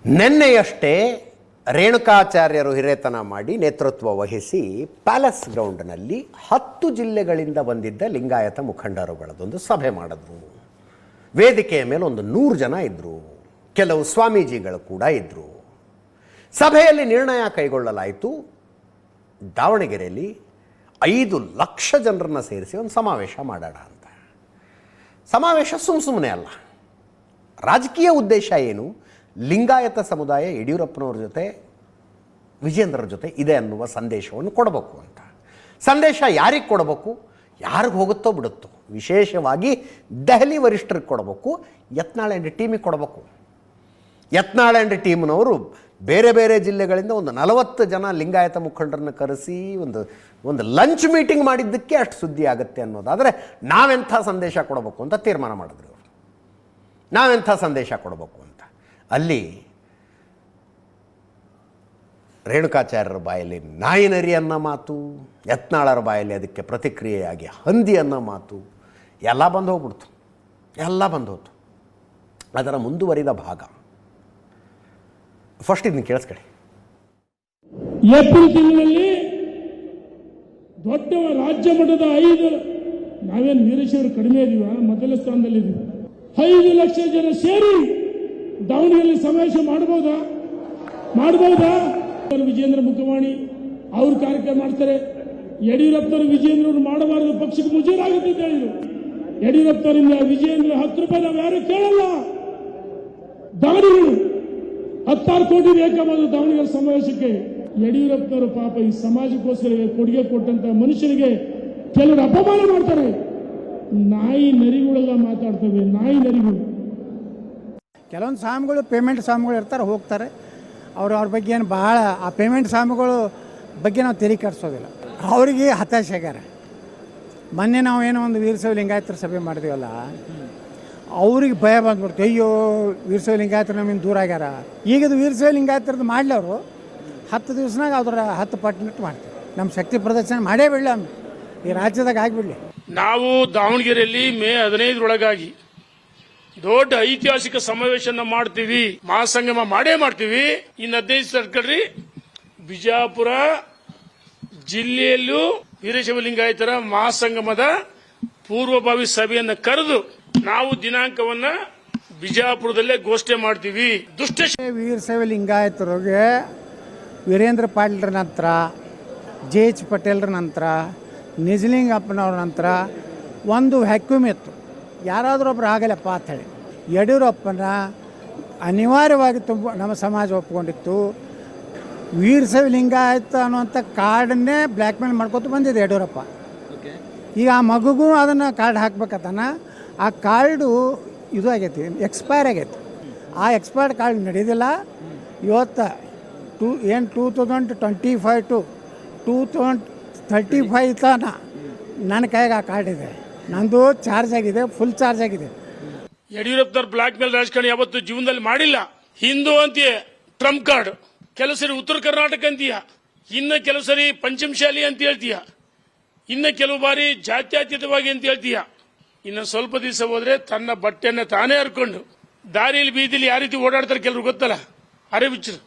ನಿನ್ನೆಯಷ್ಟೇ ರೇಣುಕಾಚಾರ್ಯರು ಹಿರೇತನ ಮಾಡಿ ನೇತೃತ್ವ ವಹಿಸಿ ಪ್ಯಾಲೇಸ್ ಗ್ರೌಂಡ್ನಲ್ಲಿ 10 ಜಿಲ್ಲೆಗಳಿಂದ ಬಂದಿದ್ದ ಲಿಂಗಾಯತ ಮುಖಂಡರುಗಳದೊಂದು ಸಭೆ ಮಾಡಿದ್ರು. ವೇದಿಕೆಯ ಮೇಲೆ ಒಂದು 100 ಜನ ಇದ್ದರು. ಕೆಲವು ಸ್ವಾಮೀಜಿಗಳು ಕೂಡ ಇದ್ದರು. ಸಭೆಯಲ್ಲಿ ನಿರ್ಣಯ ಕೈಗೊಳ್ಳಲಾಯಿತು. ದಾವಣಗೆರೆಯಲ್ಲಿ 5 ಲಕ್ಷ ಜನರನ್ನು ಸೇರಿಸಿ ಒಂದು ಸಮಾವೇಶ ಮಾಡೋಣ ಅಂತ. ಸಮಾವೇಶ ಸುಮ್ಮನೆ ಅಲ್ಲ. ರಾಜಕೀಯ ಉದ್ದೇಶ ಏನು? ಲಿಂಗಾಯತ ಸಮುದಾಯ ಯಡಿಯೂರಪ್ಪನವ್ರ ಜೊತೆ ವಿಜೇಂದ್ರರ ಜೊತೆ ಇದೆ ಅನ್ನುವ ಸಂದೇಶವನ್ನು ಕೊಡಬೇಕು ಅಂತ. ಸಂದೇಶ ಯಾರಿಗೆ ಕೊಡಬೇಕು? ಯಾರಿಗೆ ಹೋಗುತ್ತೋ ಬಿಡುತ್ತೋ. ವಿಶೇಷವಾಗಿ ದೆಹಲಿ ವರಿಷ್ಠರಿಗೆ ಕೊಡಬೇಕು, ಯತ್ನಾಳ್ ಆ್ಯಂಡ್ ಟೀಮಿಗೆ ಕೊಡಬೇಕು. ಯತ್ನಾಳ್ ಆ್ಯಂಡ್ ಟೀಮ್ನವರು ಬೇರೆ ಬೇರೆ ಜಿಲ್ಲೆಗಳಿಂದ ಒಂದು 40 ಜನ ಲಿಂಗಾಯತ ಮುಖಂಡರನ್ನು ಕರೆಸಿ ಒಂದು ಲಂಚ್ ಮೀಟಿಂಗ್ ಮಾಡಿದ್ದಕ್ಕೆ ಅಷ್ಟು ಸುದ್ದಿ ಆಗುತ್ತೆ ಅನ್ನೋದಾದರೆ ನಾವೆಂಥ ಸಂದೇಶ ಕೊಡಬೇಕು ಅಂತ ತೀರ್ಮಾನ ಮಾಡಿದ್ರು ಅವರು. ನಾವೆಂಥ ಸಂದೇಶ ಕೊಡಬೇಕು ಅಂತ. ಅಲ್ಲಿ ರೇಣುಕಾಚಾರ್ಯರ ಬಾಯಲ್ಲಿ ನಾಯಿನರಿ ಅನ್ನೋ ಮಾತು, ಯತ್ನಾಳರ ಬಾಯಲ್ಲಿ ಅದಕ್ಕೆ ಪ್ರತಿಕ್ರಿಯೆಯಾಗಿ ಹಂದಿ ಅನ್ನೋ ಮಾತು ಎಲ್ಲ ಬಂದು ಹೋಗ್ಬಿಡ್ತು. ಎಲ್ಲ ಬಂದು ಹೋಯ್ತು. ಅದರ ಮುಂದುವರಿದ ಭಾಗ ಫಸ್ಟ್ ಇದನ್ನು ಕೇಳಿಸ್ಕೊಳ್ಳಿ. ಏಪ್ರಿಲ್ ತಿಂಗಳಲ್ಲಿ ದೊಡ್ಡ ರಾಜ್ಯ ಮಟ್ಟದ 5 ನಾವೇನು ವೀರೇಶ್ವರು ಕಡಿಮೆ ಇದೀವ, ಮೊದಲ ಸ್ಥಾನದಲ್ಲಿದ್ದೀವಿ. 5 ಲಕ್ಷ ಜನ ಸೇರಿ ದಾವಣಗೆರೆಯಲ್ಲಿ ಸಮಾವೇಶ ಮಾಡಬಹುದಾ? ವಿಜೇಂದ್ರ ಮುಖವಾಣಿ ಅವ್ರ ಕಾರ್ಯಕ್ರಮ ಮಾಡ್ತಾರೆ. ಯಡಿಯೂರಪ್ಪನವರು ವಿಜೇಂದ್ರ ಮಾಡಬಾರದು, ಪಕ್ಷಕ್ಕೆ ಮುಜೂರಾಗುತ್ತೆ ಅಂತ ಹೇಳಿದ್ರು. ಯಡಿಯೂರಪ್ಪನವರಿಂದ ವಿಜೇಂದ್ರ 10 ರೂಪಾಯಿ ನಾವು ಯಾರು ಕೇಳಲ್ಲ. ದಾವಣಗೆರೆ 16 ಕೋಟಿ ಬೇಕಾದ ದಾವಣಗೆರೆ ಸಮಾವೇಶಕ್ಕೆ ಯಡಿಯೂರಪ್ಪನವರು ಪಾಪ ಈ ಸಮಾಜಕ್ಕೋಸ್ಕರ ಕೊಡುಗೆ ಕೊಟ್ಟಂತ ಮನುಷ್ಯನಿಗೆ ಕೆಲವರು ಅಪಮಾನ ಮಾಡ್ತಾರೆ. ನಾಯಿ ನರಿಗಳೆಲ್ಲ ಮಾತಾಡ್ತವೆ, ನಾಯಿ ನರಿಗಳು. ಕೆಲವೊಂದು ಸ್ವಾಮಿಗಳು ಪೇಮೆಂಟ್ ಸ್ವಾಮಿಗಳು ಇರ್ತಾರೆ, ಹೋಗ್ತಾರೆ. ಅವ್ರ ಬಗ್ಗೆ ಏನು ಭಾಳ ಆ ಪೇಮೆಂಟ್ ಸ್ವಾಮಿಗಳು ಬಗ್ಗೆ ನಾವು ತೆರಿಗೆ ಕೆಡಿಸೋದಿಲ್ಲ. ಅವರಿಗೆ ಹತಾಶೆ ಆಗ್ಯಾರ. ಮೊನ್ನೆ ನಾವು ಏನೋ ಒಂದು ವೀರಶೈವ ಲಿಂಗಾಯತರ ಸಭೆ ಮಾಡಿದೀವಲ್ಲ, ಅವ್ರಿಗೆ ಭಯ ಬಂದ್ಬಿಡ್ತು. ಅಯ್ಯೋ, ವೀರಶೈವ ಲಿಂಗಾಯತರು ನಮ್ಮಿಂದ ದೂರ ಆಗ್ಯಾರ. ಈಗದು ವೀರಶೈವ ಲಿಂಗಾಯತರದ್ದು ಮಾಡಲಿ, ಅವರು 10 ದಿವಸನಾಗ ಅದರ 10 ಪಟ್ಟು ಮಾಡ್ತಾರೆ. ನಮ್ಮ ಶಕ್ತಿ ಪ್ರದರ್ಶನ ಮಾಡೇ ಬಿಡಲಿ, ಈ ರಾಜ್ಯದಾಗ ಆಗಿಬಿಡಲಿ. ನಾವು ದಾವಣಗೆರೆಯಲ್ಲಿ ಮೇ 15 ದೊಡ್ಡ ಐತಿಹಾಸಿಕ ಸಮಾವೇಶನ ಮಾಡ್ತೀವಿ, ಮಹಾಸಂಗಮ ಮಾಡೇ ಮಾಡ್ತೀವಿ. ಇನ್ನು 15 ತಡ್ಕೊಳ್ರಿ. ಬಿಜಾಪುರ ಜಿಲ್ಲೆಯಲ್ಲೂ ವೀರಶೈವ ಲಿಂಗಾಯತರ ಮಹಾಸಂಗಮದ ಪೂರ್ವಭಾವಿ ಸಭೆಯನ್ನು ಕರೆದು ನಾವು ದಿನಾಂಕವನ್ನ ಬಿಜಾಪುರದಲ್ಲೇ ಘೋಷಣೆ ಮಾಡ್ತೀವಿ. ವೀರಶೈವ ಲಿಂಗಾಯತರಿಗೆ ವೀರೇಂದ್ರ ಪಾಟೀಲ್ರ ನಂತರ, JH ಪಟೇಲ್ರ ನಂತರ, ನಿಜಲಿಂಗಪ್ಪನವ್ರ ನಂತರ ಒಂದು ವ್ಯಾಕ್ಯೂಮ್ ಇತ್ತು. ಯಾರಾದರೂ ಒಬ್ರು ಆಗಲ್ಲಪ್ಪ ಅಂಥೇಳಿ ಯಡಿಯೂರಪ್ಪನ ಅನಿವಾರ್ಯವಾಗಿ ನಮ್ಮ ಸಮಾಜ ಒಪ್ಕೊಂಡಿತ್ತು. ವೀರಶೈವ ಲಿಂಗಾಯತ ಅನ್ನುವಂಥ ಕಾರ್ಡನ್ನೇ ಬ್ಲ್ಯಾಕ್ ಮೇಲ್ ಮಾಡ್ಕೊತ ಬಂದಿದೆ ಯಡಿಯೂರಪ್ಪ. ಈಗ ಆ ಮಗುಗೂ ಅದನ್ನು ಕಾರ್ಡ್ ಹಾಕ್ಬೇಕತ್ತಾನ. ಆ ಕಾರ್ಡು ಇದು ಆಗೈತಿ, ಎಕ್ಸ್ಪೈರ್ ಆಗೈತಿ. ಆ ಎಕ್ಸ್ಪೈರ್ಡ್ ಕಾರ್ಡ್ ನಡೆಯೋದಿಲ್ಲ. ಇವತ್ತು 2025 to 2035 ತನ ನನ್ನ ಕೈಗೆ ಆ ಕಾರ್ಡ್ ಇದೆ. ನಂದು ಚಾರ್ಜ್ ಆಗಿದೆ, ಫುಲ್ ಚಾರ್ಜ್ ಆಗಿದೆ. ಯಡಿಯೂರಪ್ಪನವ್ರ ಬ್ಲಾಕ್ ಮೇಲ್ ರಾಜಕಾರಣ ಯಾವತ್ತು ಜೀವನದಲ್ಲಿ ಮಾಡಿಲ್ಲ. ಹಿಂದೂ ಅಂತೀಯ ಟ್ರಂಪ್ ಕಾರ್ಡ್, ಕೆಲವು ಸರಿ ಉತ್ತರ ಕರ್ನಾಟಕ ಅಂತೀಯ, ಇನ್ನು ಕೆಲವು ಸರಿ ಪಂಚಮಶಾಲಿ ಅಂತ ಹೇಳ್ತೀಯ, ಇನ್ನು ಕೆಲವು ಬಾರಿ ಜಾತ್ಯತೀತವಾಗಿ ಅಂತ ಹೇಳ್ತೀಯ. ಇನ್ನು ಸ್ವಲ್ಪ ದಿವಸ ಹೋದ್ರೆ ತನ್ನ ಬಟ್ಟೆನ್ನ ತಾನೇ ಹರ್ಕೊಂಡು ದಾರಿಯಲ್ಲಿ ಬೀದಿಲಿ ಯಾವ ರೀತಿ ಓಡಾಡ್ತಾರೆ ಕೆಲವರು ಗೊತ್ತಲ್ಲ, ಅರೆ ಹುಚ್ಚರು.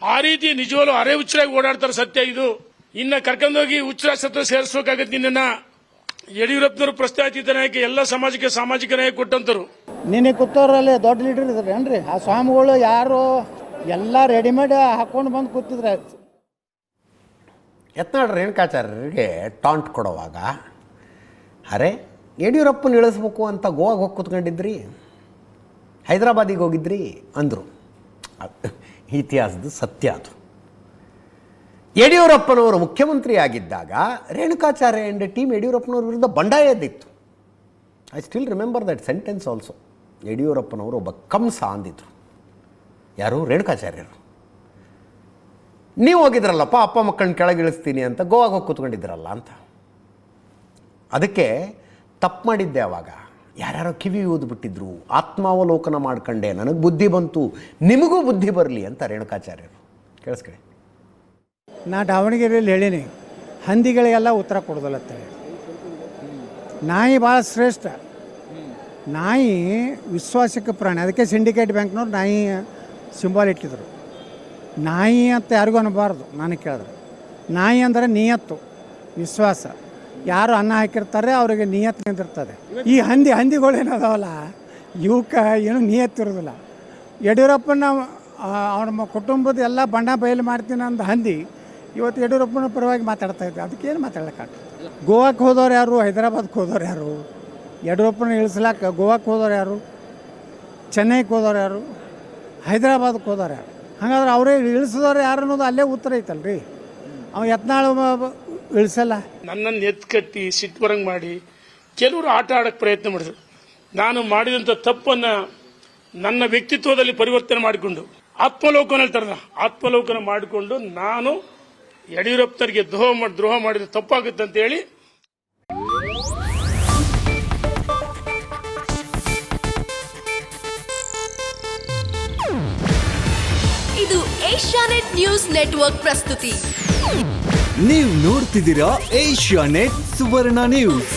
ಆ ರೀತಿ ನಿಜವಾಗ್ಲೂ ಅರೆ ಹುಚ್ಚರಾಗಿ ಓಡಾಡ್ತಾರೆ. ಸತ್ಯ ಇದು. ಇನ್ನ ಕರ್ಕೊಂಡೋಗಿ ಹುಚ್ಚರಾಸ್ತ್ರ ಸೇರಿಸಬೇಕಾಗತ್ತೆ. ನಿನ್ನ ಯಡಿಯೂರಪ್ಪನವರು ಪ್ರಸ್ತಾವಿತ ನಾಯಕ, ಎಲ್ಲ ಸಮಾಜಕ್ಕೆ ಸಾಮಾಜಿಕ ನ್ಯಾಯ ಕೊಟ್ಟಂತರು. ನಿನ್ನೆ ಕೂತವ್ರಲ್ಲಿ ದೊಡ್ಡ ಲೀಡರ್ ಇದ್ರಿ ಏನ್ರಿ? ಆ ಸ್ವಾಮಿಗಳು ಯಾರು ಎಲ್ಲ ರೆಡಿಮೇಡ್ ಹಾಕೊಂಡು ಬಂದು ಕೂತಿದ್ರೆ. ಯತ್ನಾಳ್ ರೇಣುಕಾಚಾರ್ಯರಿಗೆ ಟಾಂಟ್ ಕೊಡುವಾಗ, ಅರೆ ಯಡಿಯೂರಪ್ಪನ ಇಳಿಸ್ಬೇಕು ಅಂತ ಗೋವಾಗೆ ಹೋಗಿ ಕೂತ್ಕೊಂಡಿದ್ರಿ, ಹೈದರಾಬಾದಿಗೆ ಹೋಗಿದ್ರಿ ಅಂದರು. ಇತಿಹಾಸದ ಸತ್ಯ ಅದು. ಯಡಿಯೂರಪ್ಪನವರು ಮುಖ್ಯಮಂತ್ರಿ ಆಗಿದ್ದಾಗ ರೇಣುಕಾಚಾರ್ಯ ಆ್ಯಂಡ್ ಟೀಮ್ ಯಡಿಯೂರಪ್ಪನವ್ರ ವಿರುದ್ಧ ಬಂಡಾಯ ಎದ್ದಿತ್ತು. I still remember that sentence also. ಯಡಿಯೂರಪ್ಪನವರು ಒಬ್ಬ ಕಂಸ ಅಂದಿದ್ರು. ಯಾರು? ರೇಣುಕಾಚಾರ್ಯರು. ನೀವು ಹೋಗಿದ್ರಲ್ಲಪ್ಪ ಅಪ್ಪ ಮಕ್ಕಳನ್ನ ಕೆಳಗಿಳಿಸ್ತೀನಿ ಅಂತ, ಗೋವಾಗೆ ಹೋಗಿ ಕೂತ್ಕೊಂಡಿದ್ರಲ್ಲ ಅಂತ. ಅದಕ್ಕೆ ತಪ್ಪು ಮಾಡಿದ್ದೆ ಅವಾಗ. ಯಾರ್ಯಾರೋ ಕಿವಿ ಊದ್ಬಿಟ್ಟಿದ್ರು. ಆತ್ಮಾವಲೋಕನ ಮಾಡ್ಕೊಂಡೆ, ನನಗೆ ಬುದ್ಧಿ ಬಂತು, ನಿಮಗೂ ಬುದ್ಧಿ ಬರಲಿ ಅಂತ ರೇಣುಕಾಚಾರ್ಯರು. ಕೇಳಿಸ್ಕೊಳ್ಳಿ. ನಾ ದಾವಣಗೆರೆಯಲ್ಲಿ ಹೇಳೀನಿ, ಹಂದಿಗಳಿಗೆಲ್ಲ ಉತ್ತರ ಕೊಡೋದಲ್ಲತ್ತ. ನಾಯಿ ಭಾಳ ಶ್ರೇಷ್ಠ. ನಾಯಿ ವಿಶ್ವಾಸಕ್ಕೆ ಪ್ರಾಣಿ. ಅದಕ್ಕೆ ಸಿಂಡಿಕೇಟ್ ಬ್ಯಾಂಕ್ನವ್ರು ನಾಯಿ ಸಿಂಬಲ್ ಇಟ್ಟಿದ್ರು. ನಾಯಿ ಅಂತ ಯಾರಿಗೂ ಅನ್ನಬಾರ್ದು. ನನಗೆ ಕೇಳಿದ್ರೆ ನಾಯಿ ಅಂದರೆ ನಿಯತ್ತು, ವಿಶ್ವಾಸ. ಯಾರು ಅನ್ನ ಹಾಕಿರ್ತಾರೆ ಅವರಿಗೆ ನಿಯತ್ತು ನಿಂತಿರ್ತದೆ. ಈ ಹಂದಿಗಳು ಏನದಾವಲ್ಲ ಇವಕ್ಕೆ ಏನೂ ನಿಯತ್ತಿರೋದಿಲ್ಲ. ಯಡಿಯೂರಪ್ಪನ ಅವನ ಕುಟುಂಬದ ಎಲ್ಲ ಬಣ್ಣ ಬಯಲು ಮಾಡ್ತೀನಿ ಅಂದ ಹಂದಿ ಇವತ್ತು ಯಡಿಯೂರಪ್ಪನ ಪರವಾಗಿ ಮಾತಾಡ್ತಾ ಇದ್ದೆ. ಅದಕ್ಕೇನು ಮಾತಾಡೋಕ್ಕಾಗ್ತದೆ? ಗೋವಾಕ್ಕೆ ಹೋದವ್ರು ಯಾರು? ಹೈದರಾಬಾದ್ಗೆ ಹೋದವ್ರು ಯಾರು? ಯಡಿಯೂರಪ್ಪನ ಇಳಿಸ್ಲಾಕ ಗೋವಾಕ್ಕೆ ಹೋದವ್ರು ಯಾರು? ಚೆನ್ನೈಗೆ ಹೋದವ್ರು ಯಾರು? ಹೈದರಾಬಾದ್ಗೆ ಹೋದವ್ರು ಯಾರು? ಹಾಗಾದ್ರೆ ಅವರೇ ಇಳಿಸಿದವ್ರು ಯಾರು ಅನ್ನೋದು ಅಲ್ಲೇ ಉತ್ತರ ಐತಲ್ರಿ. ಅವ ಯತ್ನಾಳ್ ಇಳಿಸಲ್ಲ. ನನ್ನನ್ನು ಎತ್ಕಟ್ಟಿ ಸಿಟ್ಟು ಬರಂಗ್ ಮಾಡಿ ಕೆಲವರು ಆಟ ಆಡಕ್ಕೆ ಪ್ರಯತ್ನ ಮಾಡಿದ್ರು. ನಾನು ಮಾಡಿದಂಥ ತಪ್ಪನ್ನು ನನ್ನ ವ್ಯಕ್ತಿತ್ವದಲ್ಲಿ ಪರಿವರ್ತನೆ ಮಾಡಿಕೊಂಡು ಆತ್ಮಲೋಕನ ಹೇಳ್ತಾರಲ್ಲ, ಆತ್ಮಲೋಕನ ಮಾಡಿಕೊಂಡು ನಾನು ಯಡಿಯೂರಪ್ಪನವರಿಗೆ ದ್ರೋಹ ಮಾಡಿದ್ರೆ ತಪ್ಪಾಗುತ್ತೆ ಅಂತ ಹೇಳಿ ಇದು ಏಷ್ಯಾನೆಟ್ ನ್ಯೂಸ್ ನೆಟ್ವರ್ಕ್ ಪ್ರಸ್ತುತಿ. ನೀವು ನೋಡ್ತಿದ್ದೀರಾ ಏಷ್ಯಾನೆಟ್ ಸುವರ್ಣ ನ್ಯೂಸ್.